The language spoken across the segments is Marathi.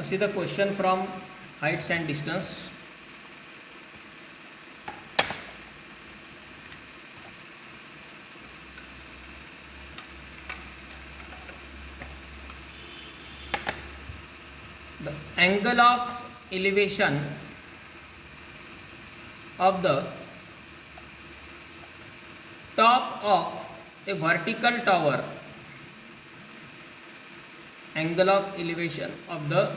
See the question from heights and distance. The angle of elevation of the top of a vertical tower, angle of elevation of the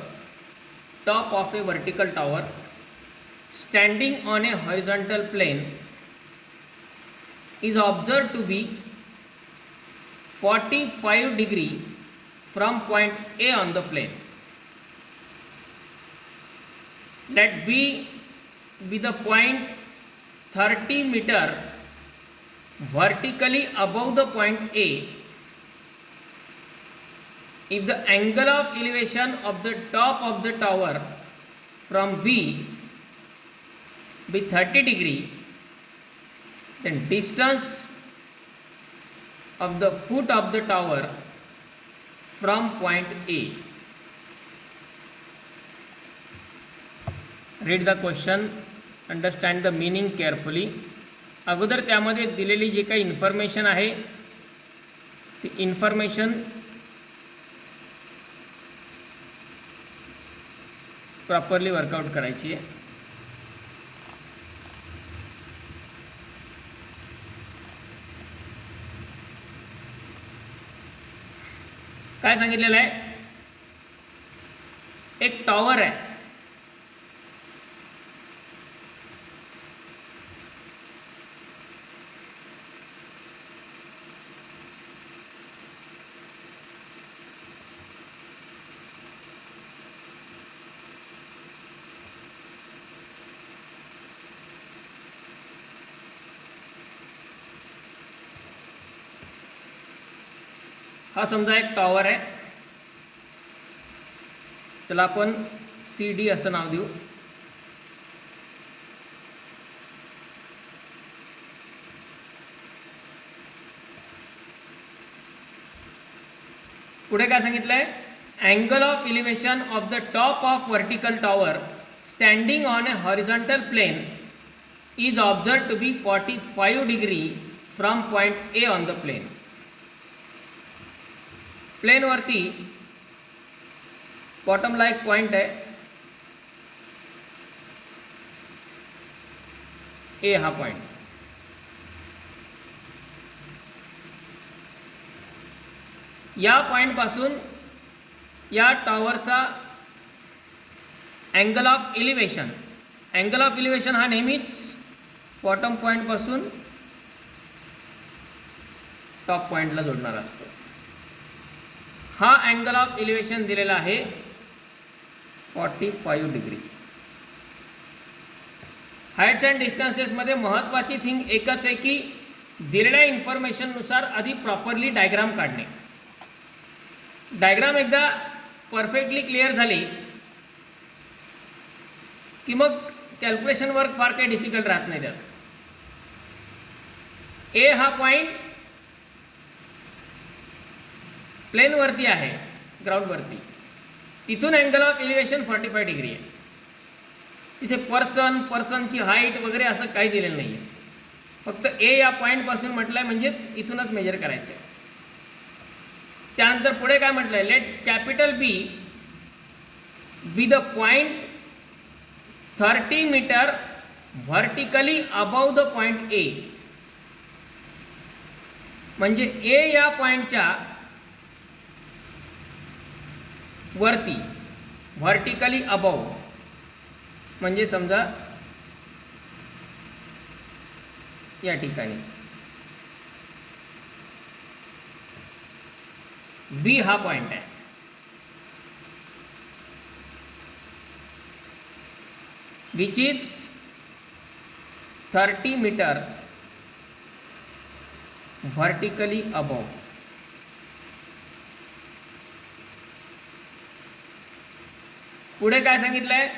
top of a vertical tower standing on a horizontal plane is observed to be 45 degree from point A on the plane. Let B be the point 30 meter vertically above the point A. If the angle of elevation of the top of the tower from B be 30 degree, then distance of the foot of the tower from point A. Read the question, understand the meaning carefully. अगोदर त्यामध्ये दिलेली जी काही इन्फॉर्मेशन आहे ती इन्फॉर्मेशन प्रॉपरली वर्कआउट करायची आहे. काय सांगितलेलं आहे, एक टॉवर आहे, हा समजा एक टॉवर आहे, त्याला आपण CD असं नाव देऊ. पुढे काय सांगितलंय, angle of elevation of the top of vertical tower standing on a horizontal plane is observe to be 45 degree from point A on the plane. प्लेनवरती बॉटमला एक पॉइंट आहे A, हा पॉइंट. या पॉइंटपासून या टॉवरचा angle of elevation, angle of elevation हा नेहमीच बॉटम पॉइंटपासून टॉप पॉइंटला जोडणारा असतो. हा अँगल ऑफ इलिव्हेशन दिलेला आहे 45 डिग्री. हाईट्स अँड डिस्टन्सेसमध्ये महत्त्वाची थिंग एकच आहे की दिलेल्या इन्फॉर्मेशननुसार आधी प्रॉपरली डायग्राम काढणे. डायग्राम एकदा परफेक्टली क्लिअर झाली की मग कॅल्क्युलेशन वर्क फार काही डिफिकल्ट राहत नाही. त्यात A हा पॉइंट प्लेनवरती आहे, ग्राउंडवरती, तिथून अँगल ऑफ इलिव्हेशन 45 डिग्री आहे. तिथे पर्सनची हाईट वगैरे असं काही दिलेलं नाही आहे. फक्त A या पॉईंटपासून म्हटलं आहे म्हणजेच इथूनच मेजर करायचं आहे. त्यानंतर पुढे काय म्हटलं आहे, let capital B B the point 30 metre vertically above the point A. म्हणजे A या पॉईंटच्या वरती, व्हर्टिकली अबव म्हणजे समजा या ठिकाणी B हा पॉइंट आहे. Which is 30 metre vertically above. पुढे काय सांगितलंय,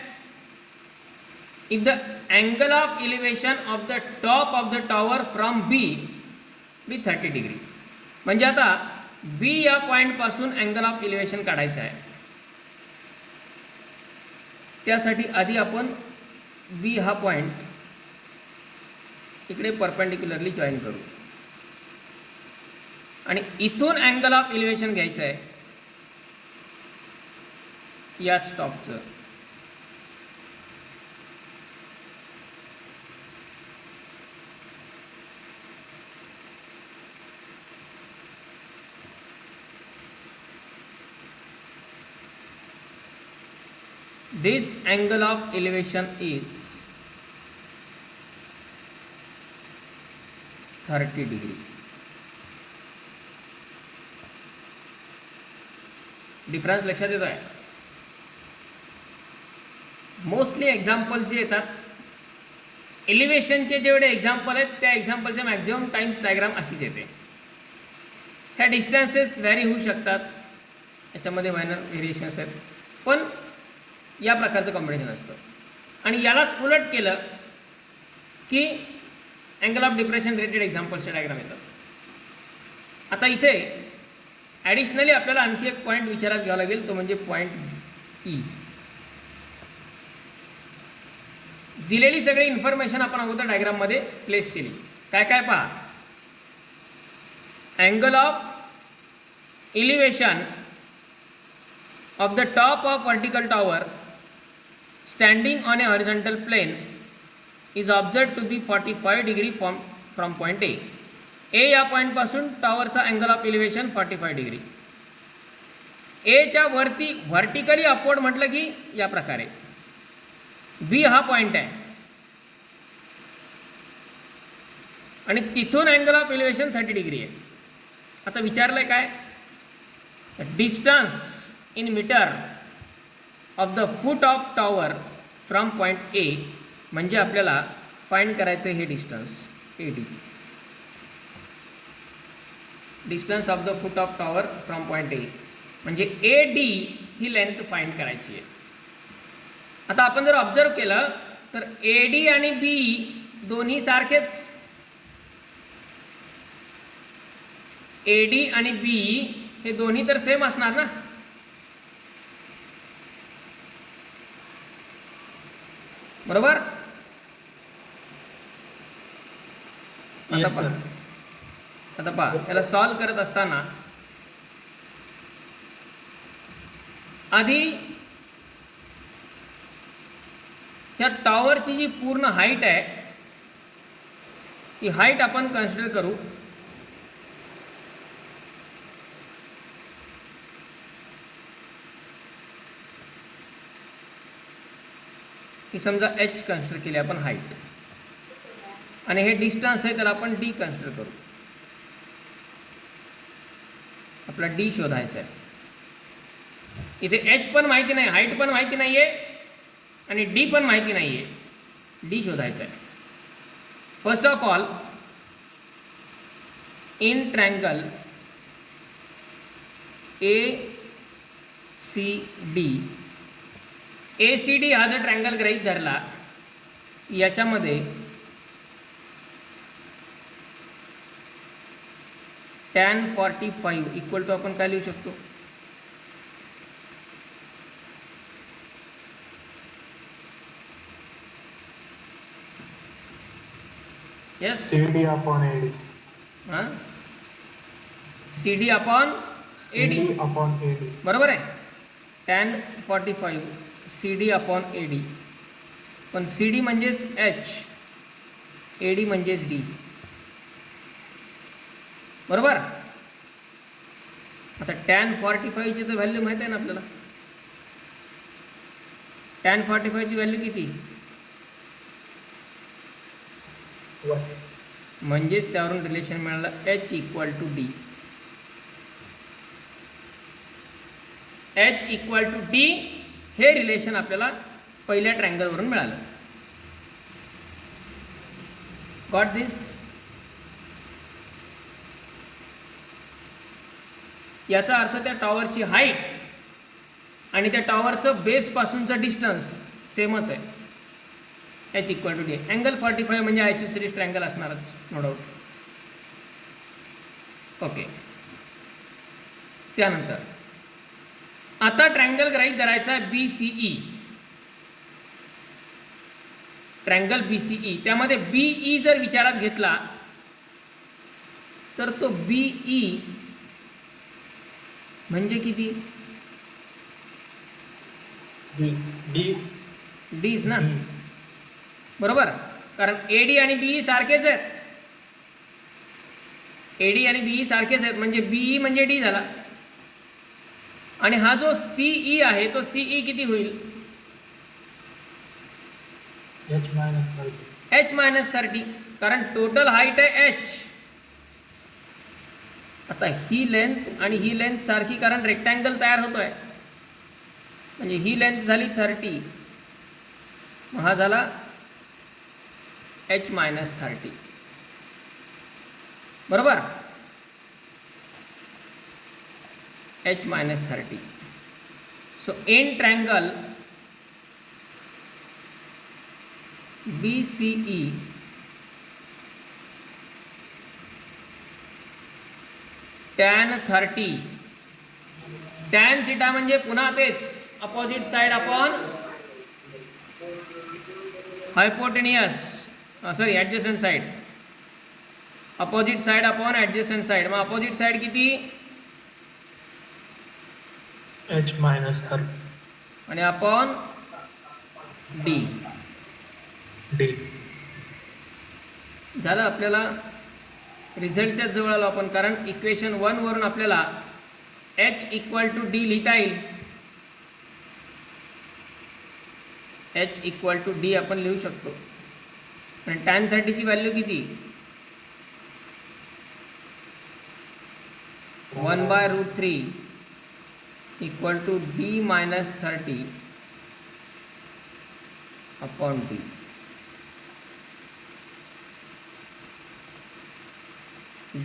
if the angle of elevation of the top of the tower from B B 30 degree. म्हणजे आता B या पॉईंटपासून अँगल ऑफ इलिव्हेशन काढायचं आहे. त्यासाठी आधी आपण बी हा पॉईंट इकडे परपेंडिक्युलरली जॉईन करू आणि इथून अँगल ऑफ इलिव्हेशन घ्यायचं आहे याच टॉपचं. This angle of elevation is 30 degree. Difference लक्षात येतो आहे. मोस्टली एक्झाम्पल जे येतात एलिव्हेशनचे जेवढे एक्झाम्पल आहेत त्या एक्झाम्पलचे मॅक्झिमम टाइम्स डायग्राम अशीच येते. ह्या डिस्टन्सेस व्हॅरी होऊ शकतात, याच्यामध्ये मायनर व्हेरिएशन्स आहेत, पण या प्रकारचं कॉम्बिनेशन असतं. आणि यालाच उलट केलं की अँगल ऑफ डिप्रेशन रिलेटेड एक्झाम्पल्सचे डायग्राम येतात. आता इथे ॲडिशनली आपल्याला आणखी एक पॉईंट विचारात घ्यावा लागेल, तो म्हणजे पॉईंट ई. दिलेली सगळी इन्फॉर्मेशन आपण अगोदर डायग्राममध्ये प्लेस केली. काय काय पहा, angle of elevation of the top of vertical tower standing on a horizontal plane is observed to be 45 degree from point A. A या पॉईंट पासून टॉवरचा अँगल ऑफ इलिव्हेशन 45 डिग्री. ए च्या वरती व्हर्टिकली अपवर्ड म्हटलं की या प्रकारे. बी हा पॉईंट आहे आणि तिथून अँगल ऑफ इलिव्हेशन 30 डिग्री आहे. आता विचारलंय काय, distance in meter of the foot of tower from point A, म्हणजे आपल्याला फाइंड करायचं हे distance AD, distance of the foot of tower from point A, म्हणजे AD ही लेंथ फाइंड करायची आहे. आता आपण जर ऑब्झर्व केलं तर AD आणि B दोन्ही सारखेच, AD आणि B हे दोन्ही तर सेम असणार ना. बरोबर. आता पहा याला सॉल्व करत असताना आधी ह्या टॉवरची जी पूर्ण हाईट आहे ती हाईट आपण कन्सिडर करू. ही समजा H कन्सिडर केली आपण हाईट, आणि हे डिस्टन्स आहे त्याला आपण D कन्सिडर करू. आपला D शोधायचा आहे. इथे H पण माहिती नाही, हाईट पण माहिती नाही आहे आणि D पण माहिती नाही आहे. D शोधायचा आहे. First of all in triangle ACD, ACD हा जर ट्रँगल गृहीत धरला याच्यामध्ये tan 45 इक्वल टू आपण काय लिहू शकतो, यस CD upon AD. हां CD upon AD बरोबर आहे. tan 45 CD upon AD, पण CD म्हणजेच H, AD म्हणजेच D. बरोबर. आता tan 45 ची तर व्हॅल्यू माहिती आहे ना आपल्याला. tan 45 ची व्हॅल्यू किती, म्हणजेच त्यावरून रिलेशन मिळालं H equal to D. H equal to D हे रिलेशन आपल्याला पहिल्या ट्रँगलवरून मिळालं. Got this. याचा अर्थ त्या टॉवरची हाईट आणि त्या टॉवरचं बेसपासूनचं डिस्टन्स सेमच आहे. H equal to D. Angle 45 म्हणजे आयसोसेलेस ट्रँगल असणारच, नो डाऊट. ओके. त्यानंतर आता ट्रँगल गृहीत धरायचा आहे BCE. ट्रँगल BCE, त्यामध्ये BE जर विचारात घेतला तर तो BE म्हणजे किती? डीच ना, बरोबर, कारण AD आणि BE सारखेच आहेत. AD आणि BE सारखेच आहेत, म्हणजे BE म्हणजे D झाला. आणि हा जो CE आहे तो CE किती होईल? H-30, कारण टोटल हाईट आहे H. आता ही लेंथ आणि ही लेंथ सारखी, कारण रेक्टँगल तयार होतोय, म्हणजे ही लेंथ झाली 30, मग हा झाला H-30, बरोबर. H-30. So in triangle BCE, tan 30, tan theta म्हणजे पुन्हा तेच opposite side upon hypotenuse, sorry adjacent side, opposite side upon adjacent side. मग अपोजिट साइड किती? H-30 आणि अपॉन D. झालं, आपल्याला रिझल्टच्याच जवळ आलो आपण, कारण इक्वेशन 1 वरून आपल्याला H=D लिहिता येईल. H=D आपण लिहू शकतो. आणि tan 30 ची व्हॅल्यू किती? 1/√3 = D-30 upon D.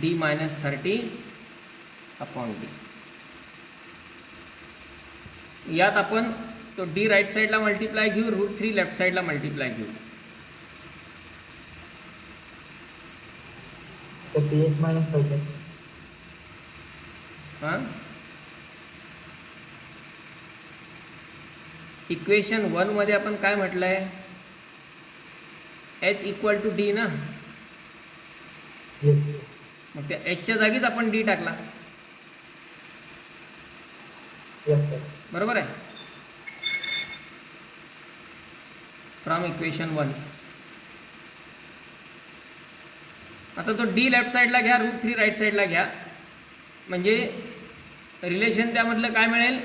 D-30 upon D. यात आपण तो D राईट साईडला मल्टिप्लाय घेऊ, √3 लेफ्ट साईडला मल्टिप्लाय घेऊ. हां, इक्वेशन 1 मध्ये आपण काय म्हटलंय? H=D ना. मग त्या Hच्या जागीच आपण D टाकला. बरोबर आहे. From equation 1. आता तो D लेफ्ट साईडला घ्या, √3 राईट साईडला घ्या, म्हणजे रिलेशन त्यामधलं काय मिळेल?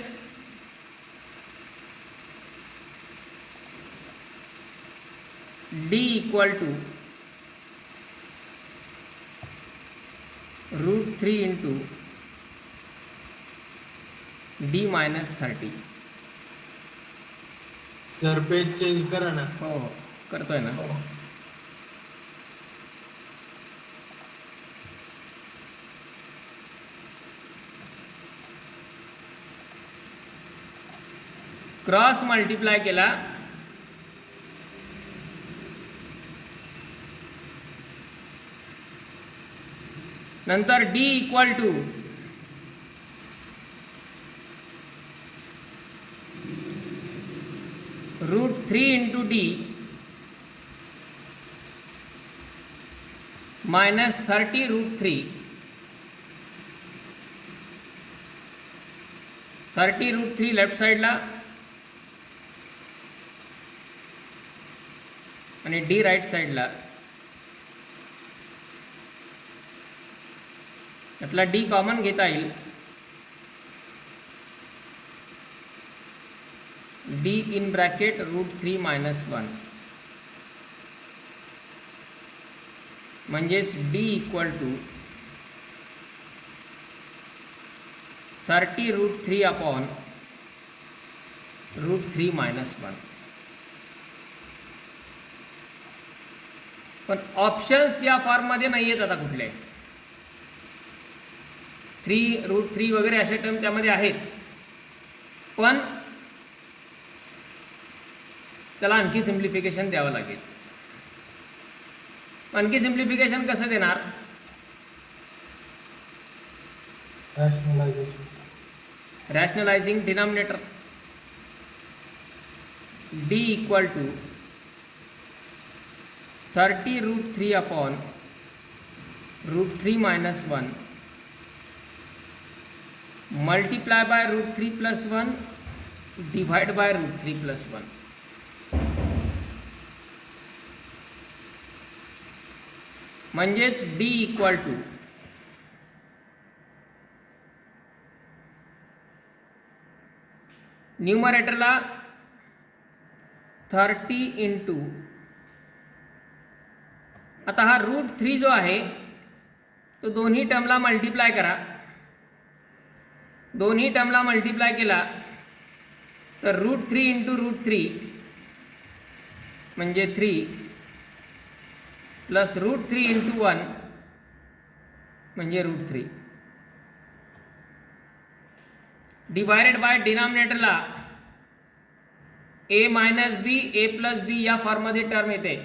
D = √3 × D-30. Sir page change करा ना. हो हो, करतोय ना. क्रॉस मल्टिप्लाय केला, नंतर D = √3 × D -30√3. 30√3 लेफ्ट साईडला आणि D राईट साईडला. त्यातला D कॉमन घेता येईल. D इन ब्रॅकेट √3 - 1, म्हणजेच D = 30√3 अपॉन √3 - 1. पण ऑप्शन्स या फॉर्ममध्ये नाही आहेत आता कुठले. 3√3 वगैरे असे टर्म त्यामध्ये आहेत, पण त्याला आणखी सिम्प्लिफिकेशन द्यावं लागेल. आणखी सिम्प्लिफिकेशन कसं देणार? Rationalising denominator. D = 30√3 upon √3 minus 1 multiply by √3 plus 1 divide by √3 plus 1. म्हणजेच d इक्वल टू न्यूमरेटरला 30 इंटू, आता हा √3 जो आहे तो दोन्ही टर्मला मल्टिप्लाय करा. दोन्ही टर्मला मल्टिप्लाय केला तर √3 इंटू √3 म्हणजे 3 प्लस √3 इंटू 1 म्हणजे √3 डिवायडेड बाय डिनॉमिनेटरला a minus B A plus B या फॉर्ममध्ये टर्म येते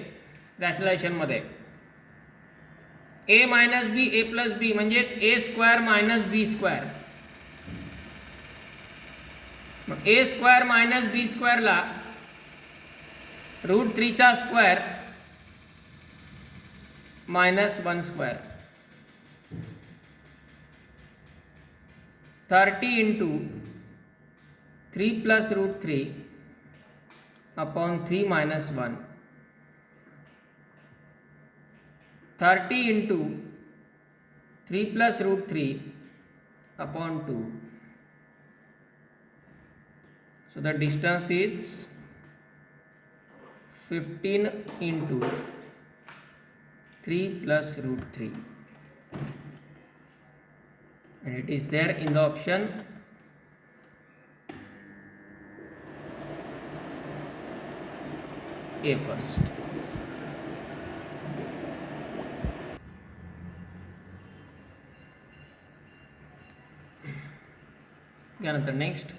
रॅशनलायझेशनमध्ये. a minus B A plus B म्हणजेच a square minus B square. मग a स्क्वेअर मायनस बी स्क्वेअरला √3 चा square minus 1 square 30 into 3 plus √3 upon 3 minus 1 30 into 3 plus √3 upon 2. So the distance is 15 into 3 plus √3 and it is there in the option A first. त्यानंतर next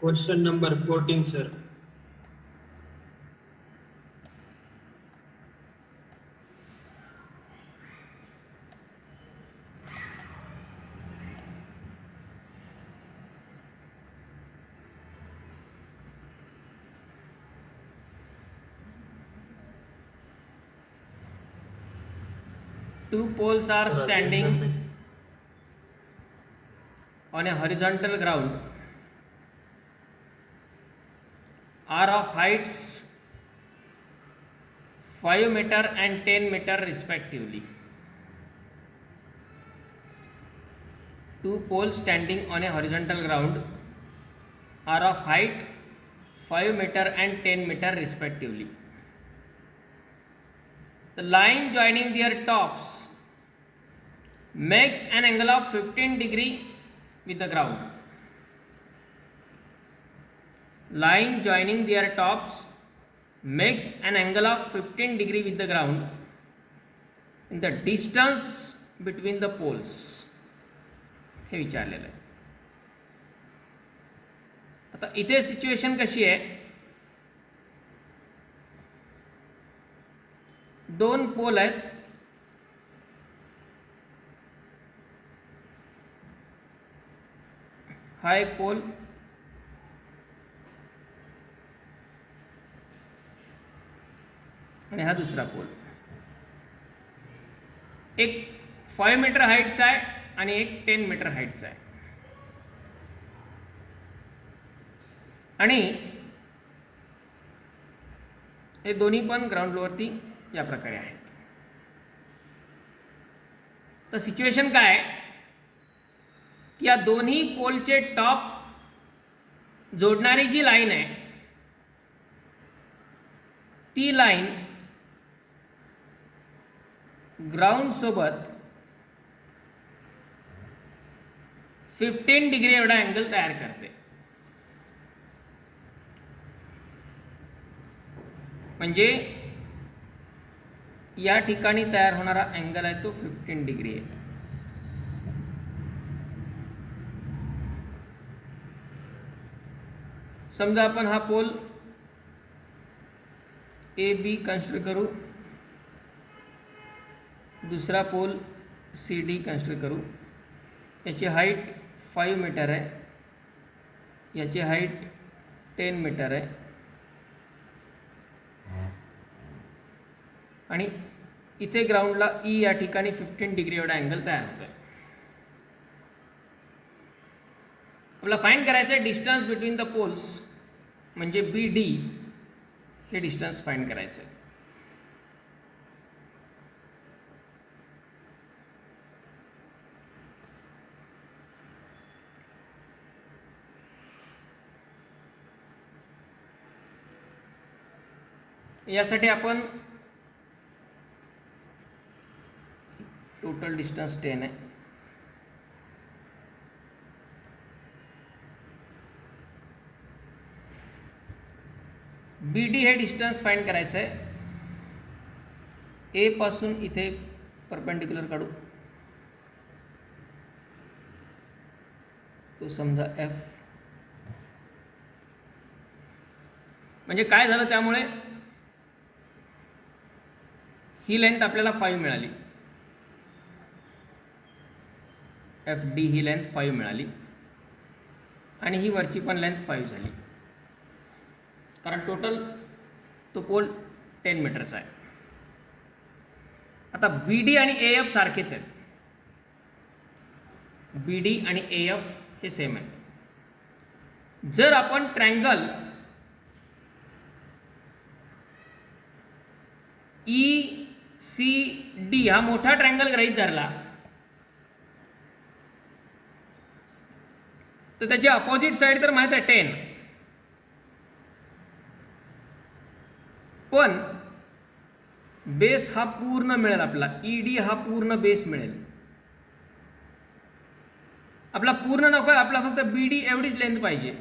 Question number 14, sir. Two poles are standing on a horizontal ground are of heights 5 meter and 10 meter respectively. Two poles standing on a horizontal ground are of height 5 meter and 10 meter respectively. The line joining their tops makes an angle of 15 degree with the ground. Line joining their tops makes an angle of 15 degree with the ground in the distance between the poles. हे विचारलेलं आहे. आता इथे सिच्युएशन कशी आहे, दोन पोल आहेत. हा एक पोल आणि हा दुसरा पोल. एक 5 मीटर हाईटचा आहे आणि एक 10 मीटर हाईटचा आहे. आणि हे दोन्ही पण ग्राउंड फ्लोअरती या प्रकारे आहेत. तर सिच्युएशन काय आहे की या दोन्ही पोलचे टॉप जोडणारी जी लाईन आहे ती लाईन ग्राउंड सोबत 15 डिग्री एवढा अँगल तयार करते. म्हणजे या ठिकाणी तयार होणारा अँगल आहे तो 15 डिग्री आहे. समजा आपण हा पोल ए बी कन्सिडर करू, दुसरा पोल सी डी कन्सिडर करू. याची हाईट 5 मीटर आहे, याची हाईट 10 मीटर आहे आणि इथे ग्राउंडला ई या ठिकाणी 15 डिग्री एवढा अँगल तयार होतो आहे. आपल्याला फाइंड करायचं आहे डिस्टन्स बिटवीन द पोल्स, म्हणजे बी डी हे डिस्टन्स फाइंड करायचं आहे. यासाठी आपण टोटल डिस्टन्स 10 आहे. बी डी हे डिस्टन्स फाइंड करायचं आहे. ए पासून इथे परपेंडिक्युलर काढू, तो समजा एफ. म्हणजे काय झालं, त्यामुळे ही लेंथ आपल्याला 5 मिळाली, एफ डी ही लेंथ 5 मिळाली आणि ही वरची पण लेंथ 5 झाली, कारण टोटल तो पोल 10 मीटरचा आहे. आता बी डी आणि ए एफ सारखेच आहेत, बी डी आणि ए एफ हे सेम आहेत. जर आपण ट्रँगल ई सी डी हा मोठा ट्रँगल गृहीत धरला तर त्याची अपोजिट साईड तर माहित आहे 10, पण बेस हा पूर्ण मिळेल आपला, ई डी हा पूर्ण बेस मिळेल. आपला पूर्ण नको, आपला फक्त बी डी एवढीच लेंथ पाहिजे.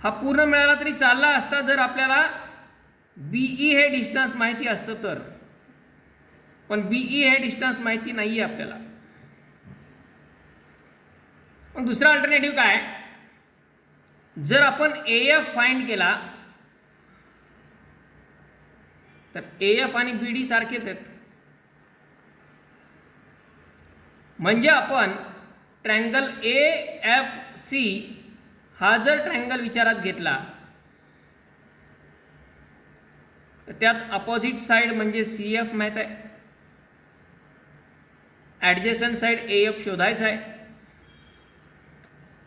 हा पूर्ण मिळाला तरी चालला असता जर आपल्याला बीई हे डिस्टन्स माहिती असतं तर, पण बीई हे डिस्टन्स माहिती नाही आहे आपल्याला. मग दुसरा अल्टरनेटिव्ह काय, जर आपण ए एफ फाइंड केला तर ए एफ आणि बी डी सारखेच आहेत. म्हणजे आपण ट्रँगल ए एफ सी हा जर ट्रँगल विचारात घेतला तर त्यात अपोजिट साइड म्हणजे सी एफ माहीत आहे, ॲडजेसंट साइड ए एफ शोधायचा आहे.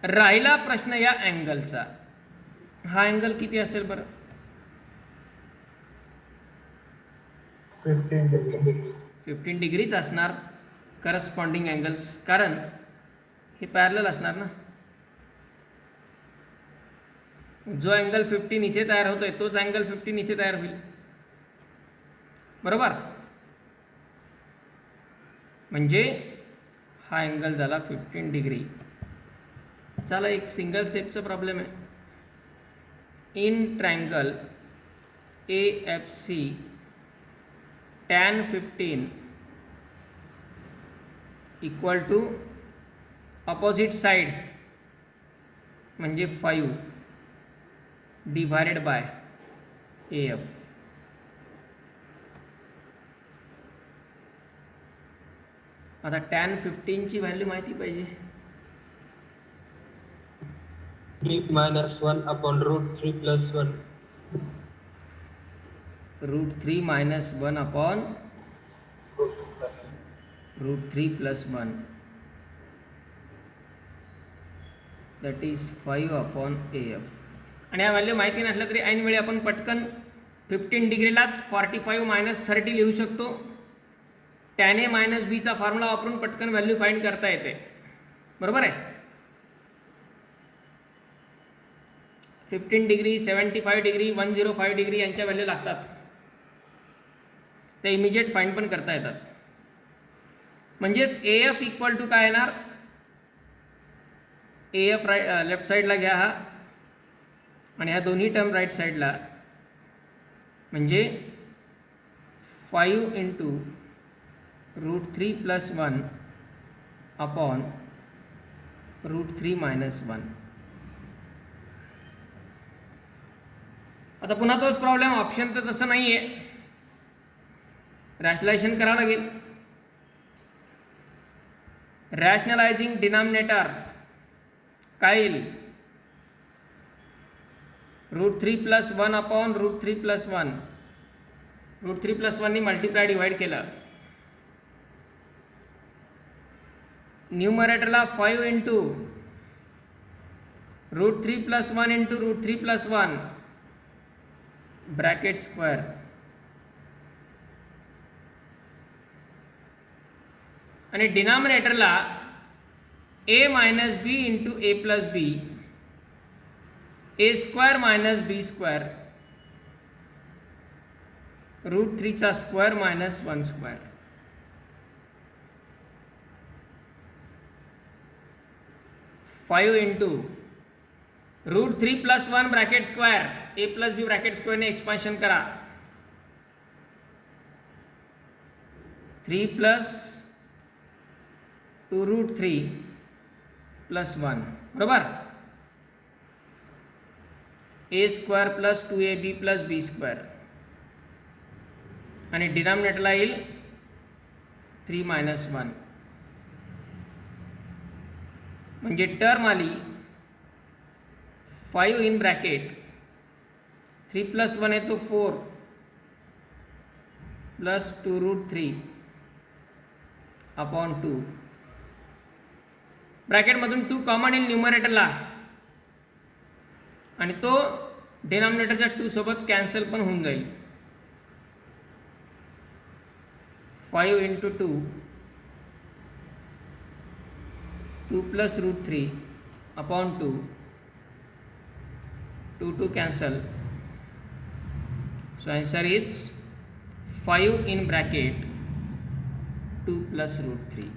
राहिला प्रश्न या अँगलचा. हा अँगल किती असेल बरं? 15 डिग्रीच असणार करस्पॉन्डिंग अँगल्स, कारण हे पॅरलल असणार ना. जो अँगल 15 इथे तयार होतोय तोच अँगल 15 इथे तयार होईल, बरोबर. म्हणजे हा अँगल झाला 15 डिग्री. चला एक सिंगल स्टेपचा प्रॉब्लेम आहे. In triangle A F C tan 15 equal to opposite side म्हणजे 5 डिवायडेड बाय ए एफ. आता tan 15 ची व्हॅल्यू माहिती पाहिजे. -1 upon √3 + 1. √3 - 1 upon √3 + 1 that is 5 upon A F. आणि या व्हॅल्यू माहिती नसल्या तरी ऐन वेळी आपण पटकन 15 डिग्रीलाच 45 - 30 लिहू शकतो. tan A - B चा फॉर्म्युला वापरून पटकन व्हॅल्यू फाइंड करता येते, बरोबर आहे. 15 डिग्री, 75 डिग्री, 105 डिग्री यांच्या व्हॅल्यू लागतात, ते इमिजिएट फाइंड पण करता येतात. म्हणजेच ए एफ इक्वल टू काय येणार, ए एफ लेफ्ट साईडला घ्या हा, आणि ह्या दोन्ही टर्म राईट साईडला, म्हणजे 5 × √3 + 1 अपॉन √3 - 1. आता पुन्हा तोच प्रॉब्लेम, ऑप्शन तर तसं नाही आहे. रॅशनलायझेशन करावं लागेल. रॅशनलायझिंग डिनॉमिनेटर काय येईल? √3 + 1 अपॉन √3 + 1. √3 + 1 नी मल्टिप्लाय डिवाइड केलं. न्यूमरेटरला 5 इंटू √3 + 1 इंटू √3 + 1 ब्रॅकेट स्क्वेअर आणि डिनॉमिनेटरला a minus B into a plus B a square minus B square √3चा square minus 1 square. Five into √3 + 1 bracket square a plus B bracket स्क्वेअरने एक्सपान्शन करा. 3 + 2 √3 + 1 बरोबर. a square + 2ab + b square आणि डिनॉमिनेटरला येईल 3 - 1 म्हणजे टर्म आली 5 इन ब्रॅकेट 3 + 1 येतो 4 + 2 √3 अपॉन 2 ब्रॅकेटमधून 2 कॉमन इन न्यूमरेटरला आणि तो डिनॉमिनेटरच्या 2 सोबत कॅन्सल पण होऊन जाईल. 5 into 2 2 + √3 upon 2 2 cancel. So answer is 5 in bracket 2 + √3.